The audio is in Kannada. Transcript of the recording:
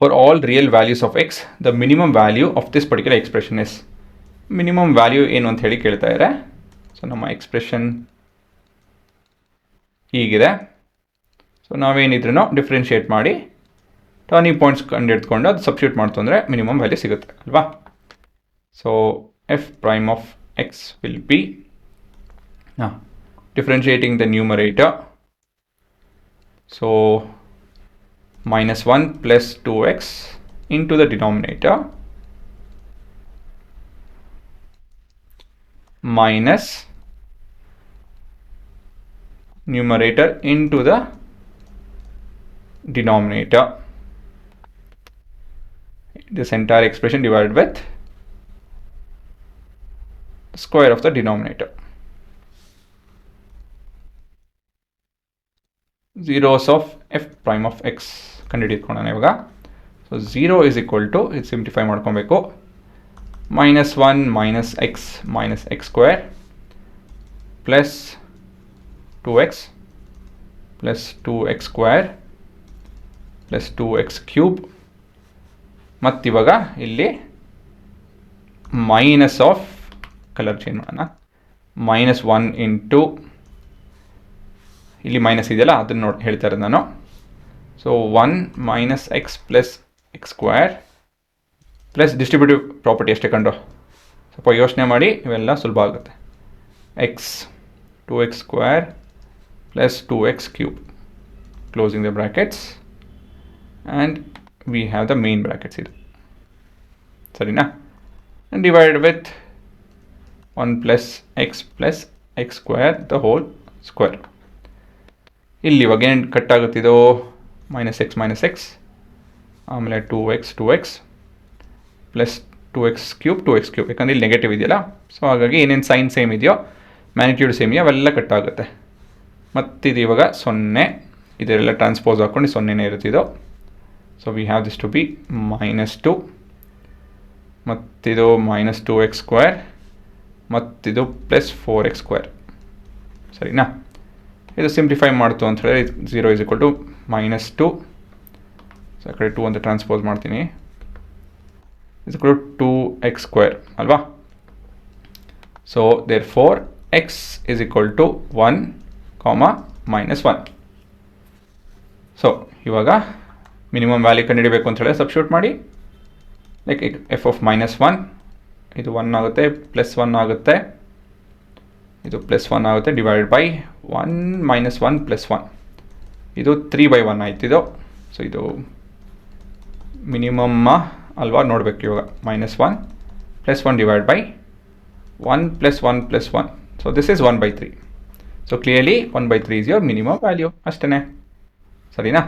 for all real values of x, the minimum value of this particular expression is. Minimum value ಏನು ಅಂತ ಹೇಳಿ ಕೇಳ್ತಾ ಇದ್ದಾರೆ. ಸೊ ನಮ್ಮ ಎಕ್ಸ್ಪ್ರೆಷನ್ ಹೀಗಿದೆ. ಸೊ ನಾವೇನಿದ್ರೂ ಡಿಫ್ರೆನ್ಷಿಯೇಟ್ ಮಾಡಿ ಟರ್ನಿಂಗ್ ಪಾಯಿಂಟ್ಸ್ ಕಂಡು ಅದು ಸಬ್ಸ್ಟಿಟ್ಯೂಟ್ ಮಾಡ್ತು ಅಂದರೆ ಮಿನಿಮಮ್ ವ್ಯಾಲ್ಯೂ ಸಿಗುತ್ತೆ ಅಲ್ವಾ. So F prime of X will be differentiating the numerator, so -1 plus 2x into the denominator minus numerator into the denominator, this entire expression divided with the square of the denominator. Zeros of f prime of x ಕಂಡುಹಿಡಿದುಕೊಳ್ಳೋಣ ಇವಾಗ. ಸೊ 0 is equal to, ಇದು ಸಿಂಪ್ಲಿಫೈ ಮಾಡ್ಕೊಬೇಕು, -1 minus x square plus 2x plus 2x square plus 2x cube, ಮತ್ತಿವಾಗ ಇಲ್ಲಿ ಮೈನಸ್ ಆಫ್, ಕಲರ್ ಚೇಂಜ್ ಮಾಡೋಣ, -1 ಇಂಟು, ಇಲ್ಲಿ ಮೈನಸ್ ಇದೆಯಲ್ಲ ಅದನ್ನು ನೋಡಿ ಹೇಳ್ತಾ ಇರೋದು ನಾನು. So 1 minus x plus x square plus distributive property ಅಷ್ಟೇ ಕಂಡು ಸ್ವಲ್ಪ ಯೋಚನೆ ಮಾಡಿ, ಇವೆಲ್ಲ ಸುಲಭ ಆಗುತ್ತೆ. X 2x square plus 2x cube, closing the brackets and we have the main brackets, ಇದು ಸರಿನಾ. And divided with 1 plus x square the whole square. ಇಲ್ಲಿ ಇವಾಗ ಏನು ಕಟ್ ಆಗುತ್ತಿದೋ, -x -x, ಆಮೇಲೆ 2x ಪ್ಲಸ್ 2x ಕ್ಯೂಬ್, ಯಾಕಂದರೆ ಇಲ್ಲಿ ನೆಗೆಟಿವ್ ಇದೆಯಲ್ಲ, ಸೊ ಹಾಗಾಗಿ ಏನೇನು ಸೈನ್ ಸೇಮ್ ಇದೆಯೋ, ಮ್ಯಾಗ್ನಿಟ್ಯೂಡ್ ಸೇಮ್ ಇದೆಯೋ ಅವೆಲ್ಲ ಕಟ್ ಆಗುತ್ತೆ. ಮತ್ತಿದು ಇವಾಗ 0, ಇದೆಲ್ಲ ಟ್ರಾನ್ಸ್ಪೋಸ್ ಹಾಕ್ಕೊಂಡು 0ನೇ ಇರುತ್ತಿದ್ದು. So we have this to be -2, ಮತ್ತಿದು -2x square, ಮತ್ತಿದು ಪ್ಲಸ್ 4x square, ಸರಿನಾ. ಇದು ಸಿಂಪ್ಲಿಫೈ ಮಾಡ್ತು ಅಂತ ಹೇಳಿದ್ರೆ 0 is equal to -2, ಸೊ ಆ ಕಡೆ 2 ಅಂತ ಟ್ರಾನ್ಸ್ಪೋಸ್ ಮಾಡ್ತೀನಿ, is equal to 2x square ಅಲ್ವಾ. So therefore x is equal to 1, -1. So ಇವಾಗ ಮಿನಿಮಮ್ ವ್ಯಾಲ್ಯೂ ಕಂಡುಹಿಡಬೇಕು ಅಂತ ಹೇಳಿ ಸಬ್ಸ್ಟಿಟ್ಯೂಟ್ ಮಾಡಿ, ಲೈಕ್ ಎಫ್ ಆಫ್ -1, ಇದು 1 ಆಗುತ್ತೆ, +1 ಆಗುತ್ತೆ, ಇದು +1 ಆಗುತ್ತೆ, ಡಿವೈಡೆಡ್ ಬೈ 1 -1 +1, ಇದು 3/1 ಆಯ್ತು ಇದು. ಸೊ ಇದು ಮಿನಿಮಮ್ ಅಲ್ವಾ, ನೋಡಬೇಕು ಇವಾಗ. -1 +1 divide by 1 +1 +1, so this is 1/3. So clearly 1/3 is your minimum value, ಅಷ್ಟೇ ಸರಿನಾ.